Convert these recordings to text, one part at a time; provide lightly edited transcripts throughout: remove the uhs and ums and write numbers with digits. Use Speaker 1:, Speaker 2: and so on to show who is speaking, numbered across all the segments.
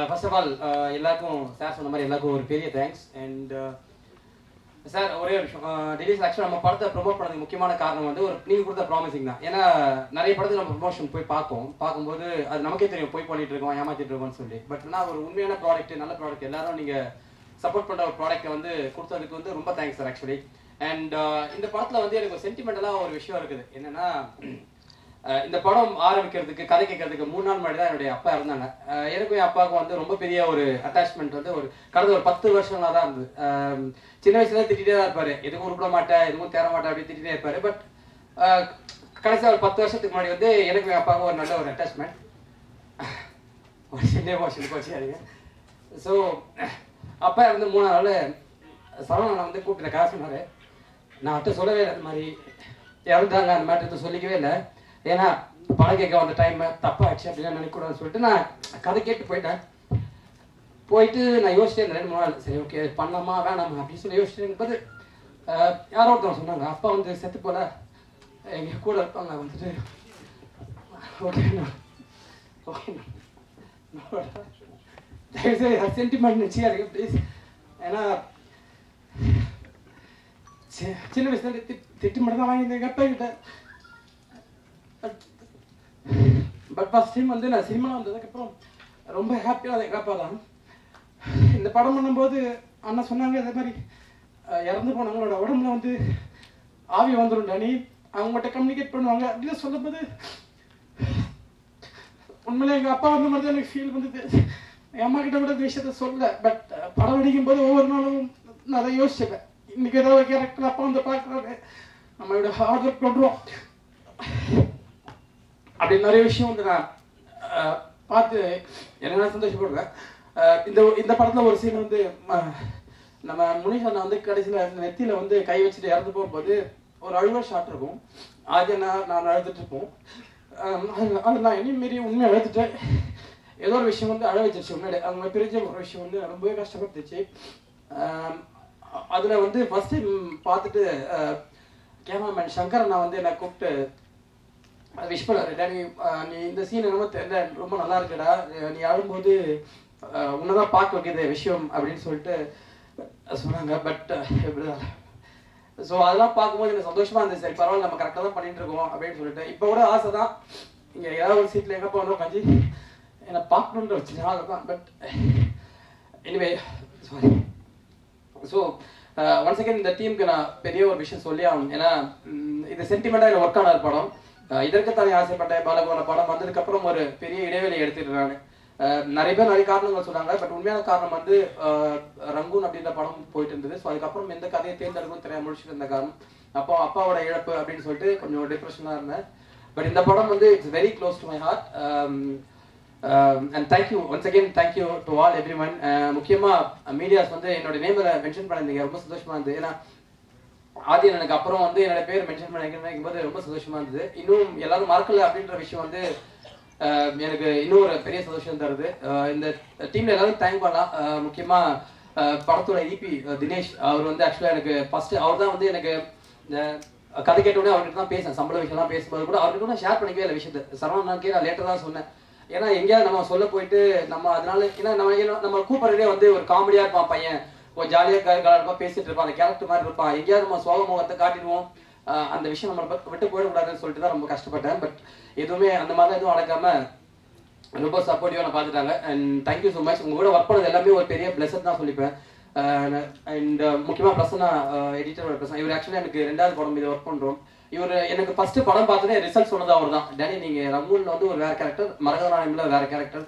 Speaker 1: First of all எல்லாருக்கும் sir சொன்ன மாதிரி எல்லாருக்கும் ஒரு பெரிய தேங்க்ஸ். அண்ட் சார் ஒரே ஒரு விஷயம், டெலிஸ் ஆக்சுவலாக நம்ம படத்தை ப்ரொமோட் பண்ணதுக்கு முக்கியமான காரணம் வந்து ஒரு நீங்கள் கொடுத்த ப்ராமிசிங் தான். ஏன்னா நிறைய படத்துக்கு நம்ம ப்ரொமோஷன் போய் பார்க்கும்போது அது நமக்கே தெரியும் போய் பண்ணிட்டு இருக்கோம், ஏமாத்திட்டு இருக்கோம்னு சொல்லி. பட் ஆனால் ஒரு உண்மையான ப்ராடக்ட், நல்ல ப்ராடக்ட், எல்லாரும் நீங்கள் சப்போர்ட் பண்ணுற ஒரு ப்ராடக்ட்டை வந்து கொடுத்ததுக்கு வந்து ரொம்ப தேங்க்ஸ் சார் ஆக்சுவலி. அண்ட் இந்த படத்தில் வந்து எனக்கு ஒரு சென்டிமெண்டலாக ஒரு விஷயம் இருக்குது. என்னன்னா, இந்த படம் ஆரம்பிக்கிறதுக்கு கதை கேட்கறதுக்கு 3 நாள் முன்னாடி தான் என்னுடைய அப்பா இருந்தாங்க. எனக்கும் என் அப்பாவுக்கும் வந்து ரொம்ப பெரிய ஒரு அட்டாச்மெண்ட் வந்து கடந்த ஒரு 10 வருஷங்களாக தான் இருந்தது. சின்ன வயசுல திட்டிகிட்டே தான் இருப்பாரு, எதுவும் உருப்பிட மாட்டேன், எதுவும் தேர மாட்டேன் அப்படின்னு திட்டிகிட்டே இருப்பாரு. பட் கடைசியாக ஒரு 10 வருஷத்துக்கு முன்னாடி வந்து எனக்கும் என் அப்பாவுக்கும் ஒரு நல்ல ஒரு அட்டாச்மெண்ட். ஒரு சின்ன எமோஷன் போச்சு. ஸோ அப்பா இருந்து 3 நாள் சரவணனை வந்து கூப்பிட்டு காசு சொன்னார். நான் அவர்கிட்ட சொல்லவே இல்லை, அந்த மாதிரி இறந்தாங்க, அந்த மாதிரி சொல்லிக்கவே இல்லை. ஏன்னா படம் கேட்க வந்த டைம் தப்பாச்சு அப்படின்னு நினைக்கூடாதுன்னு சொல்லிட்டு நான் கதை கேட்டு போயிட்டு நான் யோசிச்சேன் 2-3 நாள். சரி ஓகே பண்ணலாமா வேணாமா அப்படின்னு சொல்லி யோசிச்சுட்டு போது யாரோ ஒருத்தவங்க சொன்னாங்க, அப்பா வந்து செத்து போல எங்க கூட இருப்பாங்க வந்துட்டு. ஓகேண்ணா தயவுசெய்து சென்டிமெண்ட் நினச்சி ப்ளீஸ். ஏன்னா சின்ன வயசுல திட்டு மட்டும் தான் வாங்கியிருந்தேன் எங்கள் அப்பா கிட்ட. பட் ஃபர்ஸ்ட் டைம் வந்து நான் சினிமா வந்ததுக்கப்புறம் ரொம்ப ஹாப்பியாக எங்கள் அப்பா தான். இந்த படம் பண்ணும்போது அண்ணா சொன்னாங்க, இதே மாதிரி இறந்து போனவங்களோட உடம்புல வந்து ஆவி வந்துடும் டானி, அவங்ககிட்ட கம்யூனிகேட் பண்ணுவாங்க அப்படின்னு சொல்லும்போது உண்மையிலே எங்கள் அப்பா வந்த மாதிரி தான் எனக்கு ஃபீல் வந்தது. என் அம்மா கிட்ட கூட இந்த விஷயத்த சொல்ல. பட் படம் அடிக்கும் போது ஒவ்வொரு நாளும் நான் அதை யோசிச்சேன். இன்னைக்கு ஏதாவது கேரக்டர் அப்பா வந்து பார்க்குறாரு, நம்மளோட ஹார்ட் ஒர்க் பண்ணுறோம் அப்படின்னு நிறைய விஷயம் வந்து நான் பார்த்து எனக்கு நான் சந்தோஷப்படுவேன். இந்த படத்தில் ஒரு சீன் வந்து நம்ம முனிஷ் அண்ணா வந்து கடைசியில் நெத்தியில் வந்து கை வச்சுட்டு இறந்து போகும்போது ஒரு அழுவ ஷாட் இருக்கும். அது நான் அழுதுட்டு இருப்போம். அது நான் என்னையும் மீறி உண்மையை அழுதுட்டேன். ஏதோ ஒரு விஷயம் வந்து அழ வச்சிருச்சு. உண்மையிலே அவங்க பிரிஞ்ச ஒரு விஷயம் வந்து ரொம்பவே கஷ்டப்பட்டுச்சு. அதில் வந்து ஃபர்ஸ்ட் டைம் பார்த்துட்டு கேமராமேன் சங்கர் அண்ணா வந்து என்னை கூப்பிட்டு விஷ் பண்ணாரு, டேனி நீ இந்த சீன் என்னமோ தெரியல, ரொம்ப நல்லா இருக்குடா, நீ அழும்போது உன்னதான் பார்க்க வைக்கிது விஷயம் அப்படின்னு சொல்லிட்டு சொன்னாங்க. பட் எப்படிதான் ஸோ அதெல்லாம் பார்க்கும்போது எனக்கு சந்தோஷமா இருந்துச்சு. சரி பரவாயில்ல, நம்ம கரெக்டாக தான் பண்ணிட்டு இருக்கோம் அப்படின்னு சொல்லிட்டு. இப்போ கூட ஆசை தான் இங்கே ஏதாவது ஒரு சீட்டில் எங்கே போனோம் கஞ்சி என்னை பார்க்கணுன்ற வச்சு ஆசை தான். But anyway sorry. So once again இந்த டீமுக்கு நான் பெரிய ஒரு விஷயம் சொல்லி ஆகணும். ஏன்னா இது சென்டிமெண்டாக எனக்கு ஒர்க் ஆன ஒரு படம். இதற்குத்தானே ஆசைப்பட்டேன் பாலகோன படம் வந்ததுக்கப்புறம் ஒரு பெரிய இடைவெளி எடுத்துட்டு நான் நிறைய பேர் நிறைய காரணங்கள் சொன்னாங்க. பட் உண்மையான காரணம் வந்து ரங்கூன் அப்படின்ற படம் போயிட்டு இருந்தது. ஸோ அதுக்கப்புறம் எந்த கதையை தேர்ந்தெடுக்கணும் தெரியாம முடிச்சுட்டு இருந்த காரணம். அப்போ அப்பாவோட இழப்பு அப்படின்னு சொல்லிட்டு கொஞ்சம் டிப்ரெஷனாக இருந்தேன். பட் இந்த படம் வந்து it's very close to my heart. And thank you once again, thank you to all everyone. முக்கியமாக மீடியாஸ் வந்து என்னோட நேமில் மென்ஷன் பண்ணியிருந்தீங்க, ரொம்ப சந்தோஷமா இருந்தது. ஏன்னா ஆதியன் எனக்கு அப்புறம் வந்து என்னோட பேர் மென்ஷன் பண்ணிக்கும் போது ரொம்ப சந்தோஷமா இருந்தது. இன்னும் எல்லாரும் மறக்கல அப்படின்ற விஷயம் வந்து எனக்கு இன்னும் ஒரு பெரிய சந்தோஷம் தருது. இந்த டீம்ல எல்லாரும் தேங்க் பண்ணலாம். முக்கியமா படத்தோட இபி தினேஷ், அவர் வந்து ஆக்சுவலா எனக்கு ஃபர்ஸ்ட் அவர் தான் வந்து எனக்கு இந்த கதை கேட்டோடனே அவர்கிட்ட தான் பேசேன். சம்பள விஷயம்லாம் பேசும்போது கூட அவர்கிட்ட நான் ஷேர் பண்ணிக்கவே இல்லை விஷயத்தை. சரவணனுக்கே நான் லேட்டர் தான் சொன்னேன். ஏன்னா எங்கேயாவது நம்ம சொல்ல போயிட்டு நம்ம அதனால ஏன்னா நம்ம கூப்பிடுறதே வந்து ஒரு காமெடியா இருப்பான் பையன், ஒரு ஜாலியாக கலகலப்பா பேசிட்டு இருப்பான், அந்த கேரக்டர் மாதிரி இருப்பான். எங்கேயாவது நம்ம சோக முகத்தை காட்டிடுவோம், அந்த விஷயம் நம்ம விட்டு போயிடக்கூடாதுன்னு சொல்லிட்டு தான் ரொம்ப கஷ்டப்பட்டேன். பட் எதுவுமே அந்த மாதிரி எதுவும் நடக்காம ரொம்ப சப்போர்ட்டிவாக நான் பார்த்துட்டாங்க. And thank you so much. உங்க கூட ஒர்க் பண்ணது எல்லாமே ஒரு பெரிய பிளஸர் தான் சொல்லிப்பேன். அண்ட் முக்கியமாக பிரசன்னா எடிட்டரோட பிரசன்னா, இவர் ஆக்சுவலாக எனக்கு 2வது படம் இது ஒர்க் பண்ணுறோம். இவர் எனக்கு ஃபர்ஸ்ட் படம் பார்த்தோன்னே ரிசல்ட் சொன்னது அவர் தான். டேனி நீங்கள் ரங்கூன்ல வந்து ஒரு வேற கேரக்டர், மரகதநாயகம்ல வேற கேரக்டர்,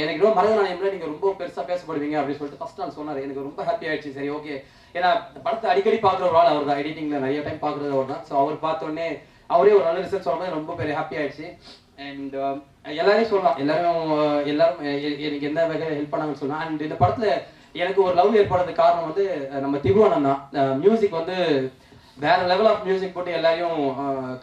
Speaker 1: எனக்கு ரொம்ப மரகதநாயகம்ல நீங்கள் ரொம்ப பெருசாக பேசப்படுவீங்க அப்படின்னு சொல்லிட்டு ஃபர்ஸ்ட் நான் சொன்னார். எனக்கு ரொம்ப ஹாப்பி ஆயிடுச்சு. சரி ஓகே, ஏன்னா படத்தை அடிக்கடி பார்க்குற ஒரு ஆள் அவர் தான், எடிட்டிங்கில் நிறைய டைம் பார்க்குறது அவர் தான். ஸோ அவர் பார்த்தோன்னே அவரே ஒரு நல்ல ரிசல்ட் சொல்லும்போது ரொம்ப பெரிய ஹாப்பி ஆயிடுச்சு. அண்ட் எல்லாரையும் சொல்லலாம், எல்லாரும் எனக்கு எந்த வகையில் ஹெல்ப் பண்ணாங்கன்னு சொல்லலாம். அண்ட் இந்த படத்தில் எனக்கு ஒரு லவ் ஏற்படுறதுக்கு காரணம் வந்து நம்ம திகுவனன் தான். மியூசிக் வந்து வேற லெவல் ஆஃப் மியூசிக் போட்டு எல்லாரையும்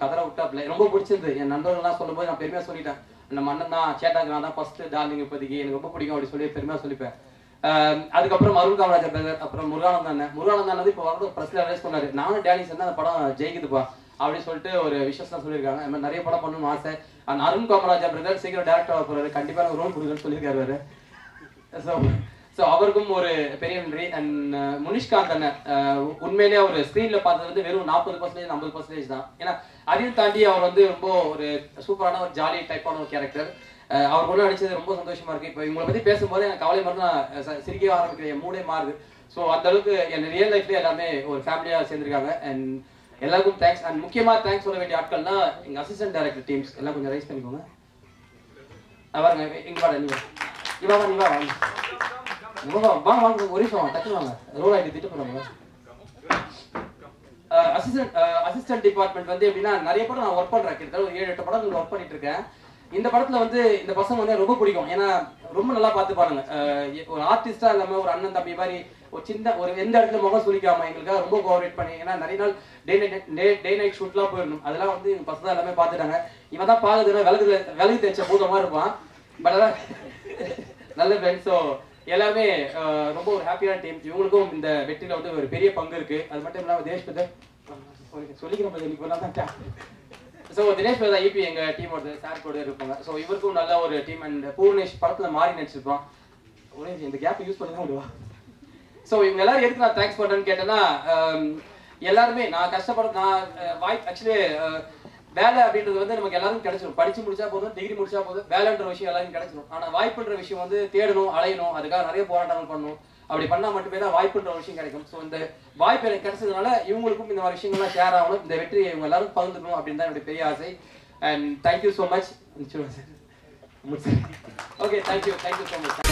Speaker 1: கதற விட்டாப்ல ரொம்ப பிடிச்சிருந்தது. என் நண்பர்கள்லாம் சொல்லும்போது நான் பெருமையாக சொல்லிட்டேன், நம்ம அண்ணன் தான் சேட்டாக்கு நான் தான் ஃபர்ஸ்ட் டார்லிங் இப்போதைக்கு எனக்கு ரொம்ப பிடிக்கும் அப்படி சொல்லி பெருமையாக சொல்லிப்பேன். அதுக்கப்புறம் அருண் காமராஜர் பிரதர், அப்புறம் முருகானந்தன் வந்து இப்போ வரது ப்ரெஸ்ல ரிலீஸ் பண்ணாரு, நானும் டேனி சொன்னா அந்த படம் ஜெயிக்குதுப்பா அப்படின்னு சொல்லிட்டு ஒரு விஷயம் சொல்லியிருக்காங்க. இந்த மாதிரி நிறைய படம் பண்ணணும்னு ஆசை. அந்த அருண் காமராஜர் பிரதர் சீக்கிரம் டேரக்டர் ஆக போறாரு, கண்டிப்பா ரோல் கொடுக்குன்னு சொல்லியிருக்காரு. ஸோ அவருக்கும் ஒரு பெரிய நன்றி. அண்ட் முனிஷ்காந்த் அண்ணன் உண்மையிலேயே அவர் ஸ்க்ரீனில் பார்த்தது வந்து வெறும் 40% 50% தான். ஏன்னா அதையும் தாண்டி அவர் வந்து ரொம்ப ஒரு சூப்பரான ஒரு ஜாலி டைப்பான ஒரு கேரக்டர். அவர் கூட நடிச்சது ரொம்ப சந்தோஷமா இருக்கு. இப்போ இவங்களை பற்றி பேசும்போது எனக்கு கவலை மாதிரி தான் சிரிக்கவே ஆரம்பிக்கிற என் மூடே மாறுது. ஸோ அந்த அளவுக்கு என் ரியல் லைஃப்லேயே எல்லாமே ஒரு ஃபேமிலியாக சேர்ந்துருக்காங்க. அண்ட் எல்லாருக்கும் தேங்க்ஸ். அண்ட் முக்கியமாக தேங்க்ஸ் சொல்ல வேண்டிய ஆட்கள்னா எங்கள் அசிஸ்டன்ட் டைரக்டர் டீம்ஸ் எல்லாம் கொஞ்சம் ரைஸ் பண்ணிக்கோங்க. பாருங்க இங்கே வாங்க, நீ வாங்க வாங்க ஒரு நிமிஷம் டக்குனு வாங்க. ரோல் ஆகிட்டு திட்டு போறாங்க. அசிஸ்டன்ட் டிபார்ட்மெண்ட் வந்து எப்படின்னா நிறைய படம் நான் ஒர்க் பண்றேன். கிட்டத்தட்ட ஒரு 7-8 படம் ஒர்க் பண்ணிட்டு இருக்கேன். இந்த படத்துல வந்து இந்த பசங்க வந்து ரொம்ப பிடிக்கும். ஏன்னா ரொம்ப நல்லா பார்த்து பாருங்க. ஒரு ஆர்டிஸ்டா இல்லாம ஒரு அண்ணன் தம்பி மாதிரி ஒரு சின்ன ஒரு எந்த இடத்துல முகம் சுளிக்காம எங்களுக்காக ரொம்ப கோஆபரேட் பண்ணி, ஏன்னா நிறைய நாள் டே நைட் ஷூட்லாம் போயிடணும். அதெல்லாம் வந்து எங்க பசங்க எல்லாமே பார்த்துட்டாங்க. இவன் தான் பாக்குதுன்னா விலகு தேய்ச்ச பூதமா இருப்பான். பட் அதான் நல்ல ஃப்ரெண்ட்ஸ். ஸோ எல்லாமே ரொம்ப ஒரு ஹாப்பியான டீம். இவங்களுக்கும் இந்த வெற்றியில வந்து ஒரு பெரிய பங்கு இருக்கு. அது மட்டும் இல்லாமல் தினேஷ் பிரதர் சொல்லிக்கிறேன். ஸோ தினேஷ் பிரதர் ஐபி எங்க டீமோட சார் கூட இருப்பாங்க. ஸோ இவருக்கும் நல்ல ஒரு டீம். அண்ட் பூர்ணேஷ் படத்துல மாறி நடிச்சிருப்பான். ஒரே இந்த கேப் யூஸ் பண்ணி தான் விடுவா. ஸோ இவங்க எல்லாரும் எதுக்கு நான் தேங்க்ஸ் பண்றேன்னு கேட்டேன்னா, எல்லாருமே நான் கஷ்டப்பட வாய்ப்பு ஆக்சுவலி வேலை அப்படின்றது வந்து நமக்கு எல்லாரும் கிடைச்சிடும். படிச்சு முடிச்சா போதும், டிகிரி முடிச்சா போதும், வேலைன்ற விஷயம் எல்லாரும் கிடைச்சிடும். ஆனா வாய்ப்புன்ற விஷயம் வந்து தேடணும், அலையணும், அதுக்காக நிறைய போராட்டங்கள் பண்ணணும். அப்படி பண்ணா மட்டுமே தான் வாய்ப்புன்ற ஒரு விஷயம் கிடைக்கும். ஸோ இந்த வாய்ப்பு எனக்கு கிடைச்சதுனால இவங்களுக்கும் இந்த மாதிரி விஷயங்கள்லாம் ஷேர் ஆகணும், இந்த வெற்றியை இவங்க எல்லாரும் பகிர்ந்துக்கணும் அப்படின்னு தான் என்னுடைய பெரிய ஆசை. And thank you so much. Okay, thank you so much.